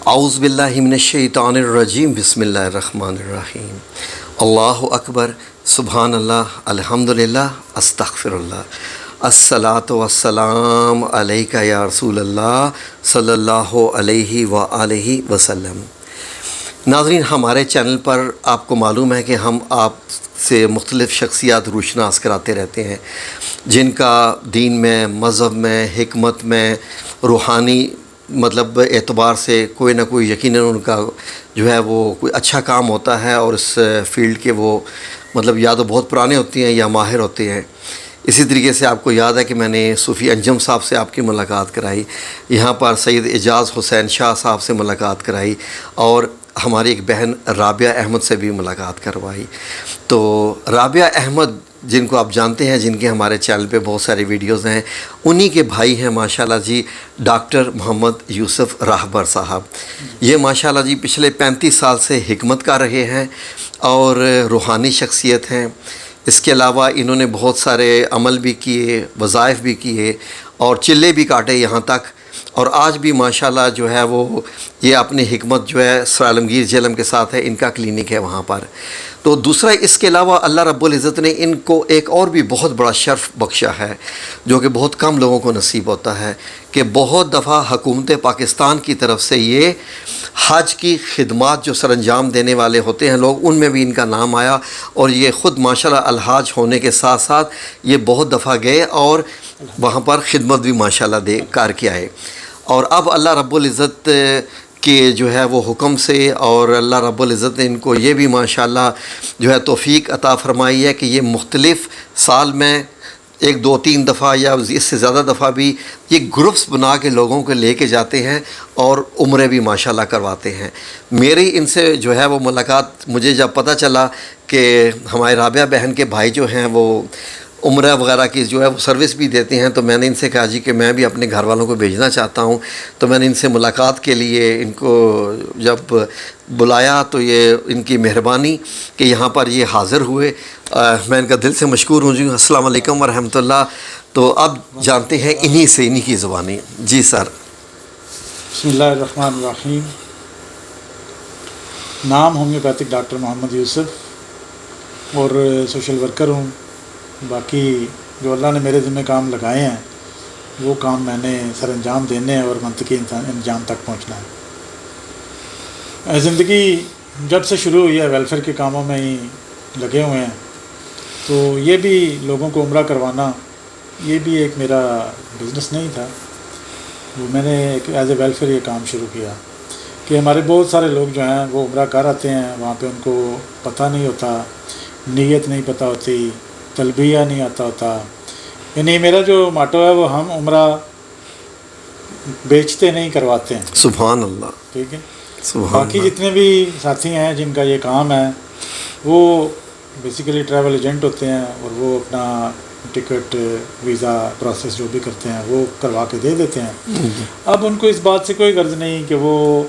اعوذ باللہ من الشیطان الرجیم بسم اللہ الرحمن الرحیم اللہ اکبر سبحان اللہ الحمدللہ استغفر اللہ الصلاۃ والسلام علیک یا رسول اللہ صلی اللہ علیہ وآلہ وسلم۔ ناظرین، ہمارے چینل پر آپ کو معلوم ہے کہ ہم آپ سے مختلف شخصیات روشناس کراتے رہتے ہیں جن کا دین میں، مذہب میں، حکمت میں، روحانی اعتبار سے کوئی نہ کوئی یقیناً ان کا جو ہے وہ کوئی اچھا کام ہوتا ہے، اور اس فیلڈ کے وہ یا تو بہت پرانے ہوتے ہیں یا ماہر ہوتے ہیں۔ اسی طریقے سے آپ کو یاد ہے کہ میں نے صوفی انجم صاحب سے آپ کی ملاقات کرائی، یہاں پر سید اعجاز حسین شاہ صاحب سے ملاقات کرائی، اور ہماری ایک بہن رابعہ احمد سے بھی ملاقات کروائی۔ تو رابعہ احمد جن کو آپ جانتے ہیں، جن کے ہمارے چینل پہ بہت ساری ویڈیوز ہیں، انہی کے بھائی ہیں ماشاءاللہ جی ڈاکٹر محمد یوسف راہبر صاحب۔ یہ ماشاءاللہ جی پچھلے 35 سال سے حکمت کار رہے ہیں اور روحانی شخصیت ہیں۔ اس کے علاوہ انہوں نے بہت سارے عمل بھی کیے، وظائف بھی کیے، اور چلے بھی کاٹے یہاں تک، اور آج بھی ماشاءاللہ جو ہے وہ یہ اپنی حکمت جو ہے سر عالمگیر جہلم کے ساتھ ہے، ان کا کلینک ہے وہاں پر۔ تو دوسرا، اس کے علاوہ اللہ رب العزت نے ان کو ایک اور بھی بہت بڑا شرف بخشا ہے جو کہ بہت کم لوگوں کو نصیب ہوتا ہے، کہ بہت دفعہ حکومت پاکستان کی طرف سے یہ حج کی خدمات جو سر انجام دینے والے ہوتے ہیں لوگ، ان میں بھی ان کا نام آیا، اور یہ خود ماشاءاللہ الحاج ہونے کے ساتھ ساتھ یہ بہت دفعہ گئے اور وہاں پر خدمت بھی ماشاءاللہ کار کے آئے۔ اور اب اللہ رب العزت کے جو ہے وہ حکم سے، اور اللہ رب العزت نے ان کو یہ بھی ماشاءاللہ جو ہے توفیق عطا فرمائی ہے کہ یہ مختلف سال میں 1 2 3 دفعہ یا اس سے زیادہ دفعہ بھی یہ گروپس بنا کے لوگوں کو لے کے جاتے ہیں اور عمرے بھی ماشاءاللہ کرواتے ہیں۔ میری ان سے جو ہے وہ ملاقات، مجھے جب پتہ چلا کہ ہمارے رابعہ بہن کے بھائی جو ہیں وہ عمرہ وغیرہ کی جو ہے وہ سروس بھی دیتے ہیں، تو میں نے ان سے کہا جی کہ میں بھی اپنے گھر والوں کو بھیجنا چاہتا ہوں۔ تو میں نے ان سے ملاقات کے لیے ان کو جب بلایا تو یہ ان کی مہربانی کہ یہاں پر یہ حاضر ہوئے، میں ان کا دل سے مشکور ہوں جی۔ السلام علیکم ورحمۃ اللہ۔ تو اب جانتے ہیں انہی کی زبانی۔ جی سر۔ بسم اللہ الرحمن الرحیم۔ نام ہومیوپیتھک ڈاکٹر محمد یوسف، اور سوشل ورکر ہوں۔ باقی جو اللہ نے میرے ذمہ کام لگائے ہیں وہ کام میں نے سر انجام دینے ہیں اور منطقی انجام تک پہنچنا ہے۔ زندگی جب سے شروع ہوئی ہے ویلفیئر کے کاموں میں ہی لگے ہوئے ہیں، تو یہ بھی لوگوں کو عمرہ کروانا یہ بھی ایک میرا بزنس نہیں تھا، وہ میں نے ایک ایز اے ویلفیئر یہ کام شروع کیا کہ ہمارے بہت سارے لوگ جو ہیں وہ عمرہ کر آتے ہیں، وہاں پہ ان کو پتہ نہیں ہوتا، نیت نہیں پتہ ہوتی، تلبیہ نہیں آتا ہوتا۔ یعنی میرا جو ماٹو ہے وہ ہم عمرہ بیچتے نہیں، کرواتے ہیں۔ سبحان اللہ۔ ٹھیک ہے۔ سبحان باقی اللہ۔ جتنے بھی ساتھی ہیں جن کا یہ کام ہے وہ بیسیکلی ٹریول ایجنٹ ہوتے ہیں، اور وہ اپنا ٹکٹ، ویزا پروسیس جو بھی کرتے ہیں وہ کروا کے دے دیتے ہیں۔ اب ان کو اس بات سے کوئی غرض نہیں کہ وہ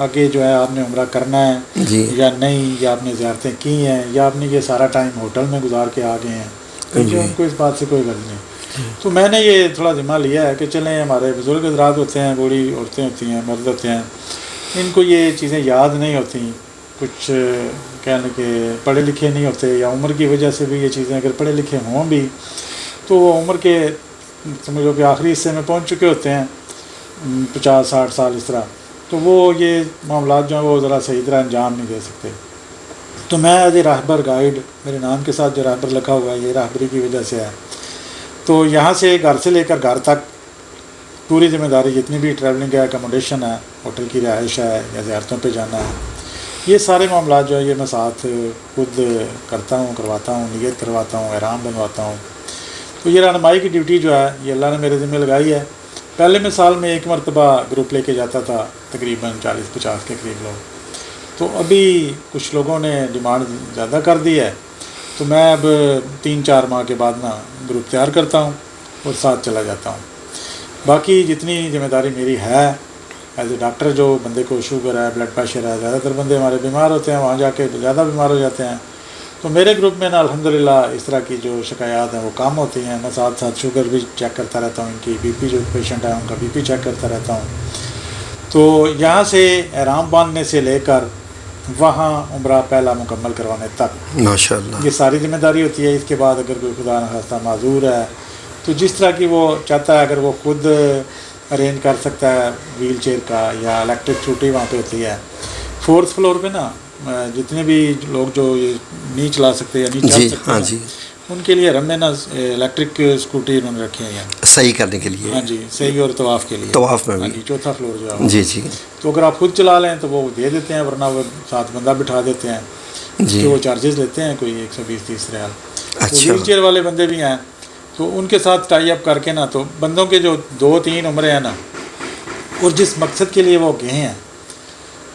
آگے جو ہے آپ نے عمرہ کرنا ہے یا نہیں، یا آپ نے زیارتیں کی ہیں، یا آپ نے یہ سارا ٹائم ہوٹل میں گزار کے آ گئے ہیں، کیونکہ ان کو اس بات سے کوئی غرض نہیں۔ تو میں نے یہ تھوڑا ذمہ لیا ہے کہ چلیں، ہمارے بزرگ حضرات ہوتے ہیں، بوڑھی عورتیں ہوتی ہیں، مرد ہوتے ہیں، ان کو یہ چیزیں یاد نہیں ہوتی، کچھ کہنے کہ پڑھے لکھے نہیں ہوتے، یا عمر کی وجہ سے بھی یہ چیزیں، اگر پڑھے لکھے ہوں بھی تو وہ عمر کے سمجھو کہ آخری حصے میں پہنچ چکے ہوتے ہیں، 50 60 سال اس طرح، تو وہ یہ معاملات جو ہیں وہ ذرا صحیح طرح انجام نہیں دے سکتے۔ تو میں ایز اے راہبر گائیڈ، میرے نام کے ساتھ جو راہبر لکھا ہوا ہے یہ راہبری کی وجہ سے ہے، تو یہاں سے گھر سے لے کر گھر تک پوری ذمہ داری، جتنی بھی ٹریولنگ ہے، اکاموڈیشن ہے، ہوٹل کی رہائش ہے، یا زیارتوں پہ جانا ہے، یہ سارے معاملات جو ہے یہ میں ساتھ خود کرتا ہوں، کرواتا ہوں، نیت کرواتا ہوں، احرام بنواتا ہوں۔ تو یہ رہنمائی کی ڈیوٹی جو ہے یہ اللہ نے میرے ذمہ لگائی ہے۔ پہلے میں سال میں 1 مرتبہ گروپ لے کے جاتا تھا، تقریباً 40 50 کے قریب لوگ، تو ابھی کچھ لوگوں نے ڈیمانڈ زیادہ کر دی ہے، تو میں اب 3 4 ماہ کے بعد نا گروپ تیار کرتا ہوں اور ساتھ چلا جاتا ہوں۔ باقی جتنی ذمہ داری میری ہے ایز اے ڈاکٹر، جو بندے کو شوگر ہے، بلڈ پریشر ہے، زیادہ تر بندے ہمارے بیمار ہوتے ہیں، وہاں جا کے زیادہ بیمار ہو جاتے ہیں، تو میرے گروپ میں نا الحمدللہ اس طرح کی جو شکایات ہیں وہ کم ہوتی ہیں۔ میں ساتھ ساتھ شوگر بھی چیک کرتا رہتا ہوں، ان کی بی پی، جو پیشنٹ ہے ان کا بی پی چیک کرتا رہتا ہوں۔ تو یہاں سے احرام باندھنے سے لے کر وہاں عمرہ پہلا مکمل کروانے تک ماشاء اللہ یہ ساری ذمہ داری ہوتی ہے. اس کے بعد اگر کوئی خدا نخواستہ معذور ہے تو جس طرح کی وہ چاہتا ہے اگر وہ خود ارینج کر سکتا ہے ویل چیئر کا یا الیکٹرک اسکوٹی وہاں پہ ہوتی ہے. 4th فلور پہ نا جتنے بھی لوگ جو یہ نہیں چلا سکتے یا نہیں چل جی سکتے ہاں ہیں، جی ان کے لیے حرم میں نا الیکٹرک اسکوٹی انہوں نے رکھی ہیں. صحیح کرنے کے لیے ہاں جی صحیح اور طواف کے لیے. طواف میں ہاں بھی جی 4تھا فلور جو ہے جی جی تو اگر آپ خود چلا لیں تو وہ دے دیتے ہیں، ورنہ وہ ساتھ بندہ بٹھا دیتے ہیں جی کہ وہ چارجز لیتے ہیں کوئی 120-30 ریال. تو اچھا ویل چیئر والے بندے بھی ہیں تو ان کے ساتھ ٹائی اپ کر کے نا تو بندوں کے جو 2-3 عمرے ہیں نا اور جس مقصد کے لیے وہ گئے ہیں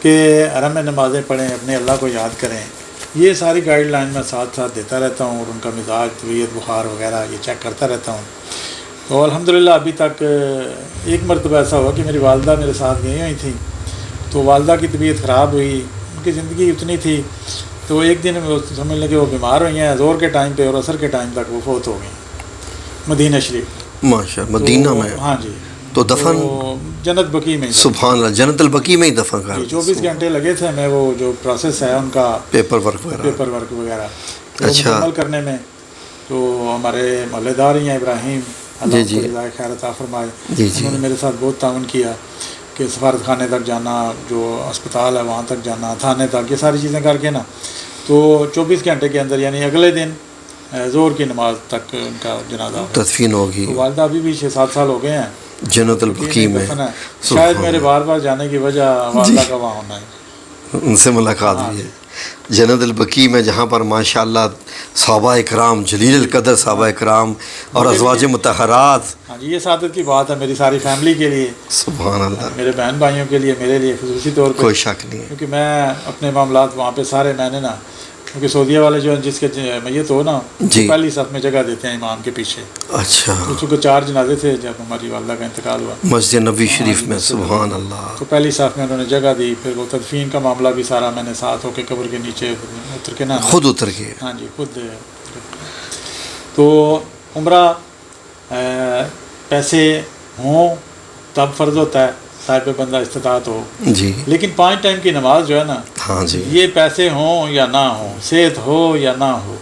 کہ حرم میں نمازیں پڑھیں اپنے اللہ کو یاد کریں، یہ ساری گائیڈ لائن میں ساتھ ساتھ دیتا رہتا ہوں اور ان کا مزاج طبیعت بخار وغیرہ یہ چیک کرتا رہتا ہوں. تو الحمدللہ ابھی تک ایک مرتبہ ایسا ہوا کہ میری والدہ میرے ساتھ گئی ہوئی تھیں تو والدہ کی طبیعت خراب ہوئی، ان کی زندگی اتنی تھی تو ایک دن وہ سمجھ لیں کہ وہ بیمار ہوئی ہیں، ظہر کے ٹائم پہ اور عصر کے ٹائم تک وہ فوت ہو گئی مدینہ شریف. ماشاء اللہ مدینہ تو میں ہاں جی تو دفن تو جنت بکی میں ہی سبحان اللہ جنت البقیع میں ہی دفن کر 24 گھنٹے لگے تھے ہمیں وہ جو پروسیس ہے ان کا پیپر ورک وغیرہ پیپر ورک وغیرہ وہ اچھا. مکمل کرنے میں. تو ہمارے محلے دار ہی ہیں ابراہیم، اللہ جی ان جی کو جزائے خیر عطا فرمائے، جی جی انہوں نے میرے ساتھ بہت تعاون کیا کہ سفارت خانے تک جانا، جو اسپتال ہے وہاں تک جانا، تھانے تک، یہ ساری چیزیں کر کے نا تو 24 گھنٹے کے اندر یعنی اگلے دن ظہر کی نماز تک ان کا جنازہ ہو گیا. تدفین ہوگی تو والدہ ابھی بھی 6-7 سال ہو گئے ہیں جنت البقیع میں. دفن ہے. شاید میرے بار بار جانے کی وجہ والدہ کا وہاں ہونا ہے. ان سے ملاقات ہاں ہوئی ہے جنت البقیع میں، جہاں پر ماشاء اللہ صحابہ اکرام جلیل القدر صحابہ اکرام اور ازواج مطہرات. ہاں جی یہ سعادت کی بات ہے میری ساری فیملی کے لیے، سبحان اللہ میرے بہن بھائیوں کے لیے، میرے لیے خصوصی طور پہ، کوئی شک نہیں ہے. کیونکہ میں اپنے معاملات وہاں پہ سارے میں نے نا کیونکہ سعودیہ والے جو ہیں جس کے میت ہو نا جی. پہلی صف میں جگہ دیتے ہیں امام کے پیچھے. اچھا تو چونکہ 4 جنازے تھے جب ہماری والدہ کا انتقال ہوا مسجد نبی شریف میں. سبحان اللہ. تو پہلی صف میں انہوں نے جگہ دی. پھر وہ تدفین کا معاملہ بھی سارا میں نے ساتھ ہو کے قبر کے نیچے اتر کے نا خود اتر کے. ہاں جی خود. تو عمرہ پیسے ہوں تب فرض ہوتا ہے صاحب بندہ استطاعت ہو، جی لیکن 5 ٹائم کی نماز جو ہے نا ہاں جی یہ پیسے ہوں یا نہ ہوں، صحت ہو یا نہ ہو،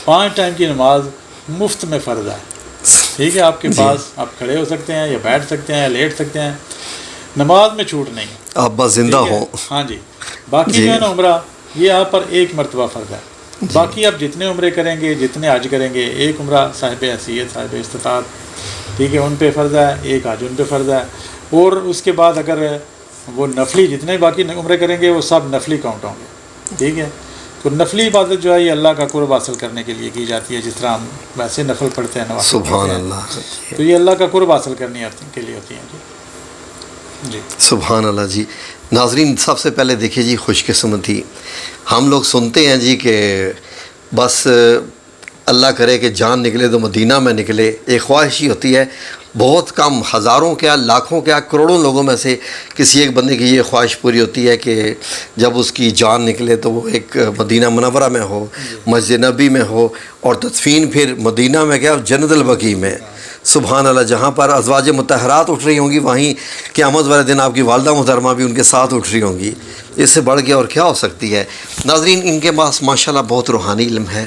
5 ٹائم کی نماز مفت میں فرض ہے. ٹھیک ہے آپ کے پاس آپ کھڑے ہو سکتے ہیں یا بیٹھ سکتے ہیں یا لیٹ سکتے ہیں، نماز میں چھوٹ نہیں. آپ بس زندہ ہوں. ہاں جی باقی جی. جو ہے نا عمرہ یہ آپ پر ایک مرتبہ فرض ہے. باقی آپ جتنے عمرے کریں گے جتنے حج کریں گے، ایک عمرہ صاحب حیثیت صاحب استطاعت ٹھیک ہے ان پہ فرض ہے، ایک حج ان پہ فرض ہے. اور اس کے بعد اگر وہ نفلی جتنے باقی عمرے کریں گے وہ سب نفلی کاؤنٹ ہوں گے. ٹھیک ہے تو نفلی عبادت جو ہے یہ اللہ کا قرب حاصل کرنے کے لیے کی جاتی ہے، جس طرح ہم ویسے نفل پڑھتے ہیں نوافل سبحان پڑھتے ہیں. اللہ. تو یہ اللہ کا قرب حاصل کرنے کے لیے ہوتی ہیں. جی جی سبحان اللہ. جی ناظرین سب سے پہلے دیکھیے جی خوش قسمتی ہم لوگ سنتے ہیں جی کہ بس اللہ کرے کہ جان نکلے تو مدینہ میں نکلے. ایک خواہش ہی ہوتی ہے، بہت کم ہزاروں کیا لاکھوں کیا کروڑوں لوگوں میں سے کسی ایک بندے کی یہ خواہش پوری ہوتی ہے کہ جب اس کی جان نکلے تو وہ ایک مدینہ منورہ میں ہو، مسجد نبی میں ہو، اور تدفین پھر مدینہ میں کیا جنت البقیع میں. سبحان اللہ. جہاں پر ازواج مطہرات اٹھ رہی ہوں گی وہیں قیامت والے دن آپ کی والدہ محترمہ بھی ان کے ساتھ اٹھ رہی ہوں گی. اس سے بڑھ کے اور کیا ہو سکتی ہے. ناظرین ان کے پاس ماشاءاللہ بہت روحانی علم ہے.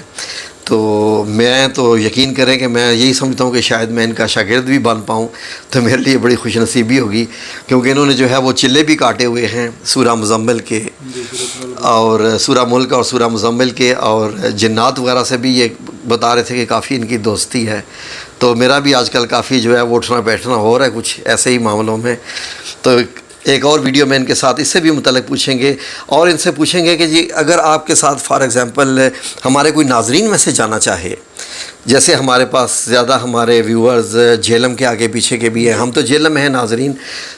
تو میں تو یقین کریں کہ میں یہی سمجھتا ہوں کہ شاید میں ان کا شاگرد بھی بن پاؤں تو میرے لیے بڑی خوش نصیبی ہوگی، کیونکہ انہوں نے جو ہے وہ چلے بھی کاٹے ہوئے ہیں سورہ مزمل کے اور سورہ ملک اور سورہ مزمل کے، اور جنات وغیرہ سے بھی یہ بتا رہے تھے کہ کافی ان کی دوستی ہے. تو میرا بھی آج کل کافی جو ہے وہ اٹھنا بیٹھنا ہو رہا ہے کچھ ایسے ہی معاملوں میں. تو ایک اور ویڈیو میں ان کے ساتھ اس سے بھی متعلق پوچھیں گے، اور ان سے پوچھیں گے کہ جی اگر آپ کے ساتھ فار ایگزامپل ہمارے کوئی ناظرین میں سے جانا چاہے، جیسے ہمارے پاس زیادہ ہمارے ویورز جہلم کے آگے پیچھے کے بھی ہیں، ہم تو جہلم میں ہیں ناظرین،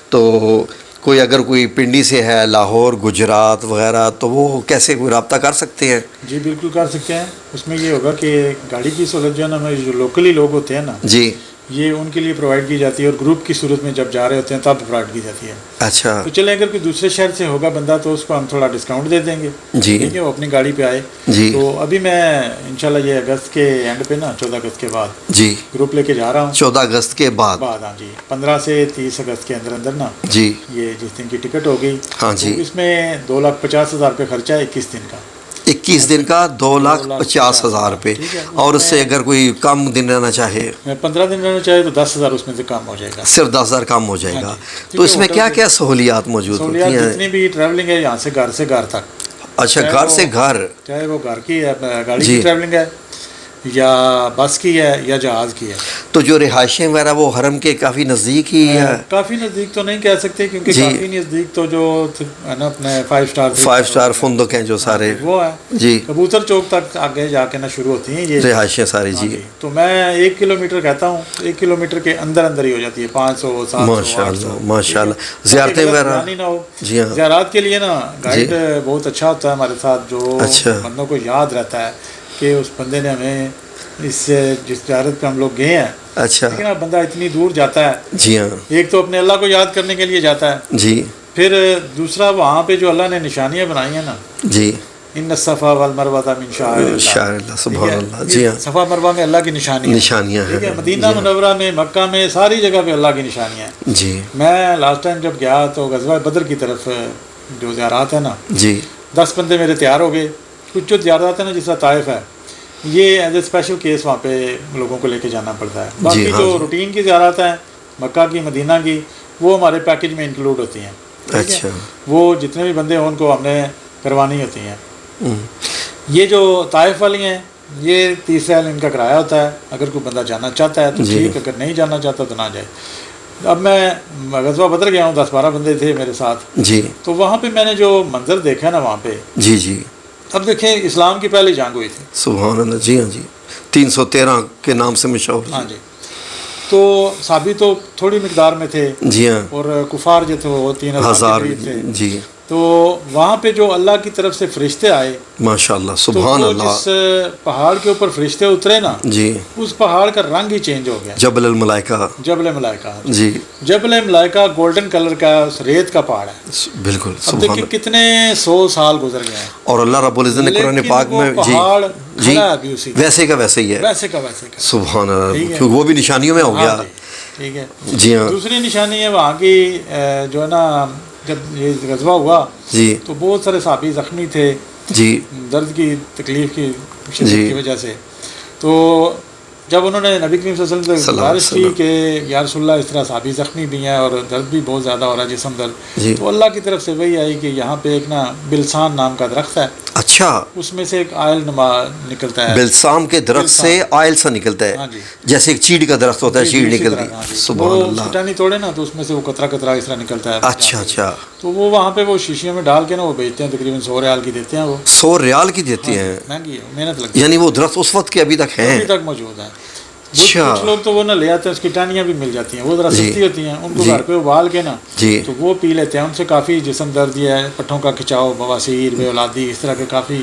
تو کوئی اگر کوئی پنڈی سے ہے، لاہور، گجرات وغیرہ، تو وہ کیسے کوئی رابطہ کر سکتے ہیں؟ جی بالکل کر سکتے ہیں. اس میں یہ ہوگا کہ گاڑی کی سہولت جو ہے نا ہمیں جو لوکلی لوگ ہوتے ہیں نا جی یہ ان کے لیے پرووائڈ کی جاتی ہے، اور گروپ کی صورت میں جب جا رہے ہوتے ہیں تب پرووائڈ کی جاتی ہے. اچھا تو چلیں اگر کوئی دوسرے شہر سے ہوگا بندہ تو اس کو ہم تھوڑا ڈسکاؤنٹ دے دیں گے. جی ٹھیک ہے، وہ اپنی گاڑی پہ آئے. جی تو ابھی میں انشاءاللہ یہ اگست کے اینڈ پہ نا 14 اگست کے بعد جی گروپ لے کے جا رہا ہوں. 14 اگست کے بعد. ہاں جی 15 سے 30 اگست کے اندر نا جی یہ جس دن کی ٹکٹ ہوگی. ہاں جی. تو اس میں 2,50,000 روپے خرچہ ہے 21 دن کا. 21 دن کا 2,50,000 روپے. اور اس سے اگر کوئی کم دن رہنا چاہے 15 دن رہنا چاہے تو 10,000 اس میں سے کم ہو جائے گا. صرف 10,000 کم ہو جائے گا. تو اس میں کیا کیا سہولیات موجود ہوتی سہولیات ہیں؟ جتنی بھی ٹریولنگ ہے یہاں سے گھر تک. اچھا گھر سے گھر، چاہے وہ گھر کی ہے گاڑی کی ٹریولنگ ہے یا بس کی ہے یا جہاز کی ہے. تو جو رہائشیں وغیرہ وہ حرم کے کافی نزدیک ہی ہے؟ کافی نزدیک تو نہیں کہہ سکتے کیونکہ کافی نزدیک تو جو ہے نا اپنے 5 اسٹار فندق ہیں جو سارے وہ ہے. جی کبوتر چوک تک آگے جا کے نا شروع ہوتی ہیں یہ رہائشیں ساری. جی تو میں 1 کلومیٹر کہتا ہوں، 1 کلومیٹر کے اندر ہی ہو جاتی ہے 500 700 ماشاء اللہ ماشاء اللہ. زیارتیں وغیرہ نہ ہو. جی ہاں زیارات کے لیے نا گائیڈ بہت اچھا ہوتا ہے ہمارے ساتھ، جو بندوں کو یاد رہتا ہے کہ اس بندے نے ہمیں اس جس زیارت پہ ہم لوگ گئے ہیں. اچھا لیکن اب بندہ اتنی دور جاتا ہے، جی ہاں ایک تو اپنے اللہ کو یاد کرنے کے لیے جاتا ہے، جی پھر دوسرا وہاں پہ جو اللہ نے نشانیاں بنائی ہیں نا، جی ان الصفا والمروہ من شعائر اللہ سبحان اللہ. جی ہاں صفا مروہ میں اللہ کی نشانیاں ٹھیک ہے. ہیں. مدینہ منورہ میں، مکہ میں، ساری جگہ پہ اللہ کی نشانیاں ہیں. جی میں لاسٹ ٹائم جب گیا تو غزوہ بدر کی طرف جو زیارات ہیں نا، جی 10 بندے میرے تیار ہو گئے. کچھ جو زیارات ہیں نا جس طرح طائف ہے، یہ ایز اے اسپیشل کیس وہاں پہ لوگوں کو لے کے جانا پڑتا ہے. باقی جو روٹین کی زیارات ہیں مکہ کی مدینہ کی وہ ہمارے پیکج میں انکلوڈ ہوتی ہیں. اچھا وہ جتنے بھی بندے ہیں ان کو ہم نے کروانی ہوتی ہیں. یہ جو طائف والی ہیں یہ 30 ریال ان کا کرایہ ہوتا ہے. اگر کوئی بندہ جانا چاہتا ہے تو ٹھیک، اگر نہیں جانا چاہتا تو نہ جائے. اب میں غزوہ بدر گیا ہوں، 10-12 بندے تھے میرے ساتھ. جی تو وہاں پہ میں نے جو منظر دیکھا نا وہاں پہ، جی جی اب دیکھیں اسلام کی پہلی جنگ ہوئی تھی. سبحان اللہ. جی ہاں جی 313 کے نام سے مشہور. ہاں جی. تو صحابی تو تھوڑی مقدار میں تھے، جی ہاں اور کفار جو تھے وہ 3,000 کے قریب تھے. جی تو وہاں پہ جو اللہ کی طرف سے فرشتے آئے ماشاء اللہ تو سبحان وہ اللہ. جس پہاڑ کے اوپر فرشتے اترے نا، جی اس پہاڑ کا رنگ ہی چینج ہو گیا. جبل الملائکہ. جبل ملائکہ. جی جبل ملائکہ گولڈن کلر کا ریت کا پہاڑ ہے. بالکل اب سبحان دیکھیں اللہ. کتنے 100 سال گزر گئے ہیں اور اللہ رب العزت نے قرآن پاک میں لیکن وہ جی پہاڑ جی کھڑا ہے ابھی اسی ویسے کا ویسے ہی ہے. ویسے کا سبحان اللہ. ٹھیک ہے. کیونکہ وہ بھی نشانیوں میں ہو گیا. ہاں جی، ٹھیک ہے. جی ہاں دوسری نشانی ہے وہاں کی جو ہے نا، جب یہ غزوہ ہوا جی تو بہت سارے صحابی زخمی تھے جی درد کی تکلیف کی شدت جی کی وجہ سے. تو جب انہوں نے نبی کریم صلی اللہ علیہ وسلم سے گزارش کی کہ یا رسول اللہ اس طرح صحابی زخمی بھی ہیں اور درد بھی بہت زیادہ ہو رہا ہے، جسم درد، جی تو اللہ کی طرف سے وہی آئی کہ یہاں پہ ایک نا بلسان نام کا درخت ہے، اچھا اس میں سے ایک آئل نما نکلتا ہے. بلسام کے درخت سے آئل سا نکلتا ہے. ہاں جی. جیسے ایک چیڑ کا درخت ہوتا ہے، چیڑ اسی نکلتی. طرح، ہاں جی. سبحان وہ اللہ. سٹانی توڑے نا تو اس میں سے وہ قطرہ قطرہ اس طرح نکلتا ہے. اچھا اچھا. تو وہ وہاں پہ وہ شیشیوں میں ڈال کے نا وہ بیچتے ہیں، تقریباً 100 ریال کی دیتے ہیں. وہ 100 ریال کی دیتی ہیں. مہنگی ہے، محنت لگتی ہے. یعنی وہ درخت اس وقت کے ابھی تک ہیں؟ ابھی تک موجود ہے. اچھا. کچھ لوگ تو وہ نہ لے آتے ہیں، اس کی ٹہنیاں بھی مل جاتی ہیں، وہ ذرا جی. سستی ہوتی ہیں، ان کو جی. گھر پہ ابال کے نا جی تو وہ پی لیتے ہیں. ان سے کافی جسم درد ہے، پٹھوں کا کھچاؤ، بواسیر، بے اولادی، اس طرح کے کافی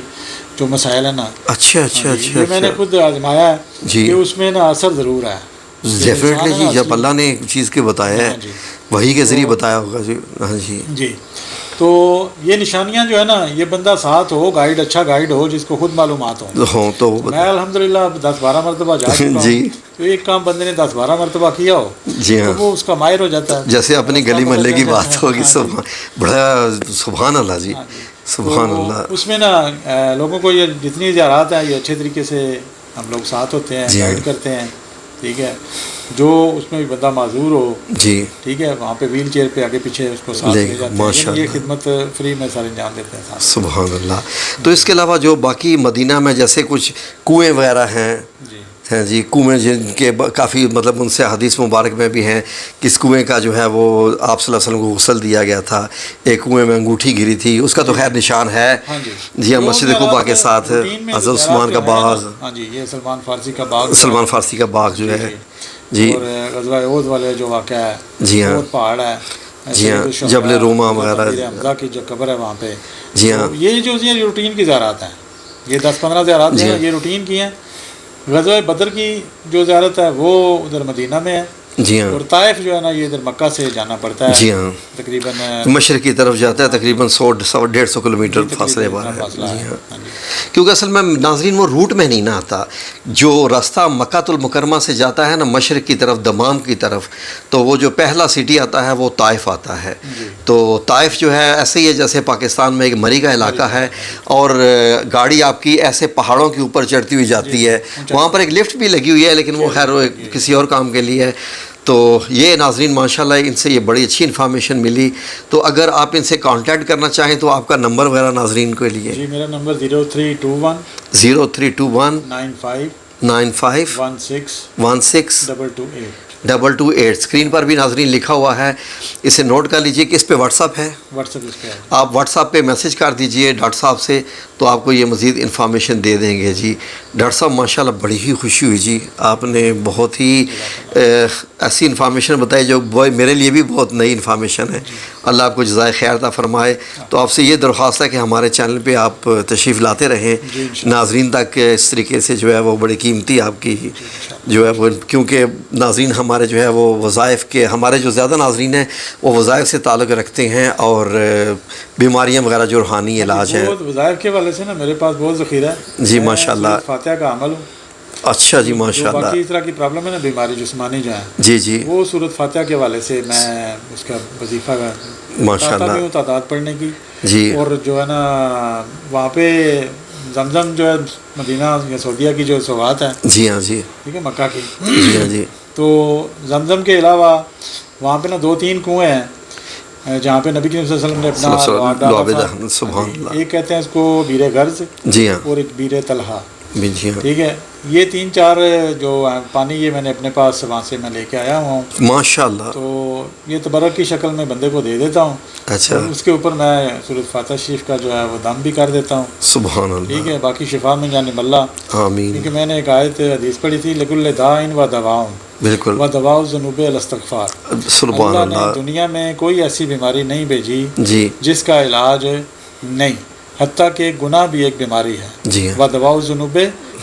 جو مسائل ہیں نا. اچھا اچھا اچھا یہ میں نے خود آزمایا ہے جی. کہ اس میں نا اثر ضرور ہے. ڈیفینیٹلی جی. جب اللہ نے ایک چیز کے بتایا ہے وہی کے ذریعے بتایا ہوگا. جی ہاں جی جی. تو یہ نشانیاں جو ہے نا، یہ بندہ ساتھ ہو، گائیڈ اچھا گائیڈ ہو جس کو خود معلومات ہوں. تو میں الحمدللہ 10-12 مرتبہ جا چکا ہوں. جی. تو ایک کام بندے نے 10-12 مرتبہ کیا ہو جی ہاں، تو وہ اس کا ماہر ہو جاتا ہے. جیسے اپنی گلی محلے کی بات ہوگی. بڑا سبحان اللہ جی. سبحان اللہ. اس میں نا لوگوں کو یہ جتنی زیارات ہیں یہ اچھے طریقے سے ہم لوگ ساتھ ہوتے ہیں، گائیڈ کرتے ہیں. ٹھیک ہے. جو اس میں بھی بندہ معذور ہو، جی ٹھیک ہے، وہاں پہ ویل چیئر پہ آگے پیچھے اس کو ساتھ لے جاتے ہیں. یہ خدمت فری میں سارے انجام دیتے ہیں ساتھ. سبحان اللہ. تو اس کے علاوہ جو باقی مدینہ میں جیسے کچھ کنویں وغیرہ ہیں، ہیں جی کنویں جن کے کافی مطلب ان سے حدیث مبارک میں بھی ہیں کہ اس کنویں کا جو ہے وہ آپ صلی اللہ علیہ وسلم کو غسل دیا گیا تھا، ایک کنویں میں انگوٹھی گری تھی، اس کا تو خیر نشان ہے. جی ہاں، مسجد قباء کے ساتھ حضرت عثمان کا باغ. ہاں جی، یہ سلمان فارسی کا باغ. سلمان فارسی کا باغ جو ہے جی. اور غزوہ احد والے جو واقعہ ہے، جی ہاں، بہت پہاڑ ہے. جی ہاں، جبل روما وغیرہ، حمزہ کی جو قبر ہے وہاں پہ. جی ہاں، یہ جو روٹین کی زیارات ہیں، یہ 10-15 زیارات ہیں، یہ روٹین کی ہیں. غزوہ بدر کی جو زیارت ہے وہ ادھر مدینہ میں ہے، جی ہاں اور طائف جو ہے نا یہ ادھر مکہ سے جانا پڑتا ہے، جی ہاں تقریباً مشرق کی طرف جاتا ہے، تقریباً 100-150 کلومیٹر فاصلے پر ہے. فاصلہ جی ہے. ہاں ہاں جی. کیونکہ اصل میں ناظرین وہ روٹ میں نہیں نہ آتا، جو راستہ مکہ المکرمہ سے جاتا ہے نا مشرق کی طرف دمام کی طرف، تو وہ جو پہلا سٹی آتا ہے وہ طائف آتا ہے. جی. تو طائف جو ہے ایسے ہی ہے جیسے پاکستان میں ایک مری کا علاقہ ہے، اور گاڑی آپ کی ایسے پہاڑوں کے اوپر چڑھتی ہوئی جاتی ہے. وہاں پر ایک لفٹ بھی لگی ہوئی ہے لیکن وہ خیر وہ کسی اور کام کے لیے ہے. تو یہ ناظرین ماشاءاللہ ان سے یہ بڑی اچھی انفارمیشن ملی. تو اگر آپ ان سے کانٹیکٹ کرنا چاہیں تو آپ کا نمبر وغیرہ ناظرین کے لیے. جی میرا نمبر 0321 0321 95 95 16 16 228. 228 اسکرین پر بھی ناظرین لکھا ہوا ہے، اسے نوٹ کر لیجئے کہ اس پہ واٹس اپ ہے. واٹس ایپ اس پہ ہے. آپ واٹس ایپ پہ میسج کر دیجئے ڈاکٹر صاحب سے تو آپ کو یہ مزید انفارمیشن دے دیں گے. جی ڈاکٹر صاحب ماشاءاللہ بڑی ہی خوشی ہوئی جی، آپ نے بہت ہی ایسی انفارمیشن بتائی جو میرے لیے بھی بہت نئی انفارمیشن ہے. اللہ آپ کو جزائے خیر عطا فرمائے. تو آپ سے یہ درخواست ہے کہ ہمارے چینل پہ آپ تشریف لاتے رہیں ناظرین تک، اس طریقے سے جو ہے وہ بڑی قیمتی آپ کی جو ہے وہ، کیونکہ ناظرین ہمارے جو ہے وہ وظائف کے، ہمارے جو زیادہ ناظرین ہیں وہ وظائف سے تعلق رکھتے ہیں اور بیماریاں وغیرہ جو روحانی علاج ہیں. بہت وظائف کے والے سے نا میرے پاس بہت ذخیرہ ہے. جی ماشاءاللہ. سورۃ فاتحہ کا عمل ہوں. اچھا جی جو ماشاءاللہ. باقی اس طرح کی پرابلم ہے نا بیماری جسمانی جو ہے، جی جی وہ سورۃ فاتحہ کے والے سے میں اس کا وظیفہ ماشاءاللہ. بھی ہوں تعداد پڑھنے کی. جی اور جو ہے نا وہاں پہ زمزم جو ہے مدینہ یا سعودیہ کی جو سوغات ہے، جی ہاں جی ٹھیک ہے، مکہ کی، جی ہاں جی تو زمزم کے علاوہ وہاں پہ نا 2-3 کنویں ہیں جہاں پہ نبی کریم صلی اللہ علیہ وسلم نے اپنا لعاب ڈالا. سبحان اللہ. ایک کہتے ہیں اس کو بیر غرض، جی ہاں اور ایک بیر طلحہ. جی ہاں ٹھیک ہے، یہ 3-4 جو پانی یہ میں نے اپنے پاس وہاں سے میں لے کے آیا ہوں. ماشاءاللہ. تو یہ تبرک کی شکل میں بندے کو دے دیتا ہوں. اچھا اور اس کے اوپر میں سورۃ فاتحہ شریف کا جو ہے وہ دم بھی کر دیتا ہوں. سبحان اللہ. ٹھیک ہے، باقی شفا من جانب اللہ. آمین. کیونکہ میں نے ایک آیت حدیث پڑھی تھی، لکل داء و دواء بالکل. و دواء الذنوب الاستغفار. سبحان اللہ نے اللہ. دنیا میں کوئی ایسی بیماری نہیں بھیجی جی جس کا علاج نہیں، حتیٰ کہ گناہ بھی ایک بیماری ہے. جی ہاں. و دواء الذنوب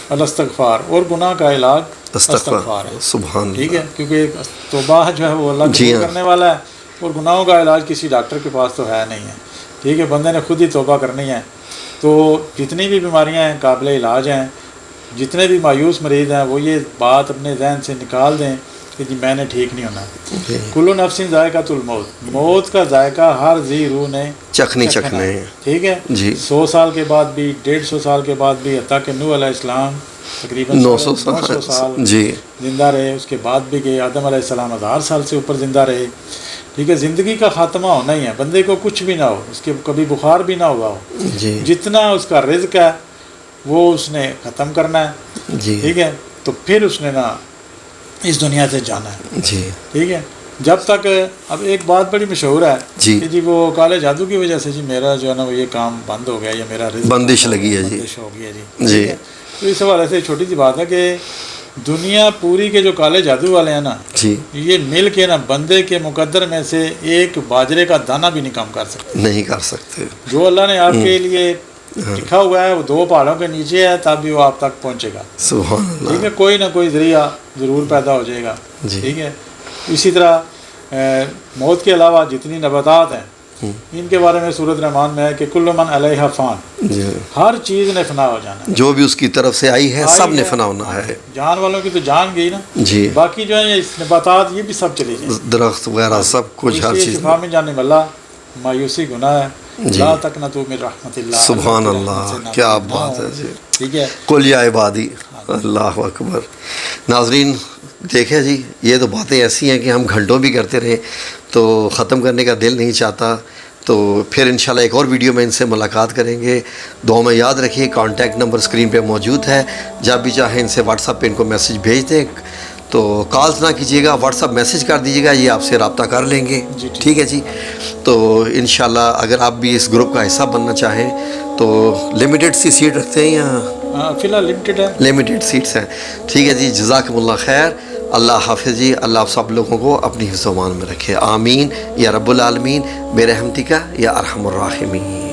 الاستغفار، اور گناہ کا علاج استغفار ہے. سبحان ٹھیک ہے، اللہ. کیونکہ توبہ جو ہے وہ اللہ جی قبول ہاں. کرنے والا ہے، اور گناہوں کا علاج کسی ڈاکٹر کے پاس تو ہے نہیں ہے. ٹھیک ہے، بندے نے خود ہی توبہ کرنی ہے. تو جتنی بھی بیماریاں ہیں قابل علاج ہیں. جتنے بھی مایوس مریض ہیں وہ یہ بات اپنے ذہن سے نکال دیں کہ جی میں نے ٹھیک نہیں ہونا. کل نفس ذائقۃ الموت، موت کا ذائقہ ہر ذی روح نے چکھنے ہیں. ٹھیک ہے. جی 100 سال کے بعد بھی، 150 سال کے بعد بھی، حتیٰ کہ نوح علیہ السلام تقریباً 900 سال جی زندہ رہے. اس کے بعد بھی کہ آدم علیہ السلام 1000 سال سے اوپر زندہ رہے. ٹھیک ہے، زندگی کا خاتمہ ہونا ہی ہے. بندے کو کچھ بھی نہ ہو، اس کے کبھی بخار بھی نہ ہوا ہو، جی جتنا اس کا رزق ہے وہ اس نے ختم کرنا ہے. جی ٹھیک ہے، تو پھر اس نے نا اس دنیا سے جانا ہے. جی ٹھیک ہے، جب تک اب ایک بات بڑی مشہور ہے جی کہ جی وہ کالے جادو کی وجہ سے جی میرا جو ہے نا وہ یہ کام بند ہو گیا، یا میرا رزق بندش لگی ہے. جی بندش ہو گیا. جی جی ٹھیک ہے. تو اس حوالے سے چھوٹی سی بات ہے کہ دنیا پوری کے جو کالے جادو والے ہیں نا، جی یہ مل کے نا بندے کے مقدر میں سے ایک باجرے کا دانہ بھی نہیں کم کر سکتے. نہیں کر سکتے. جو اللہ نے آپ کے لیے لکھا ہوا ہے وہ 2 پہاڑوں کے نیچے ہے، تب بھی وہ آپ تک پہنچے گا. سبحان ٹھیک اللہ. ہے، کوئی نہ کوئی ذریعہ ضرور پیدا ہو جائے گا. جی ٹھیک ہے. اسی طرح موت کے علاوہ جتنی نباتات ہیں ان کے بارے میں سورۃ رحمان میں ہے کہ کل من علیہا فان، جی ہر چیز نے فنا ہو جانا ہے. جو بھی اس کی طرف سے آئی ہے سب نے فنا ہونا ہے. جان والوں کی تو جان گئی نا، جی باقی جو ہے اس نباتات یہ بھی سب چلی جائیں. درخت وغیرہ سب کچھ ہر چیز. شفا من جانب اللہ، مایوسی گناہ ہے. جی. لا تقنطوا من رحمت اللہ. سبحان اللہ اللہ، کی رحمت سے کیا نہ بات ہے. ہو. جی ٹھیک ہے. قل یا عبادی. اللہ اکبر. ناظرین دیکھیں جی، یہ تو باتیں ایسی ہیں کہ ہم گھنٹوں بھی کرتے رہیں تو ختم کرنے کا دل نہیں چاہتا. تو پھر انشاءاللہ ایک اور ویڈیو میں ان سے ملاقات کریں گے. دعا میں یاد رکھیے کانٹیکٹ نمبر اسکرین پہ موجود ہے، جب بھی چاہیں ان سے واٹس ایپ پہ ان کو میسج بھیج دیں. تو کالز نہ کیجیے گا، واٹس ایپ میسج کر دیجیے گا، یہ آپ سے رابطہ کر لیں گے. ٹھیک ہے جی. تو انشاءاللہ اگر آپ بھی اس گروپ کا حصہ بننا چاہیں تو لمیٹڈ سی سیٹ رکھتے ہیں یا فی الحال لمیٹڈ ہے؟ لمیٹڈ سیٹس ہیں. ٹھیک ہے جی. جزاکم اللہ خیر. اللہ حافظ جی. اللہ آپ سب لوگوں کو اپنی حفظ و امان میں رکھے. آمین یا رب العالمین برحمتک یا ارحم الراحمین.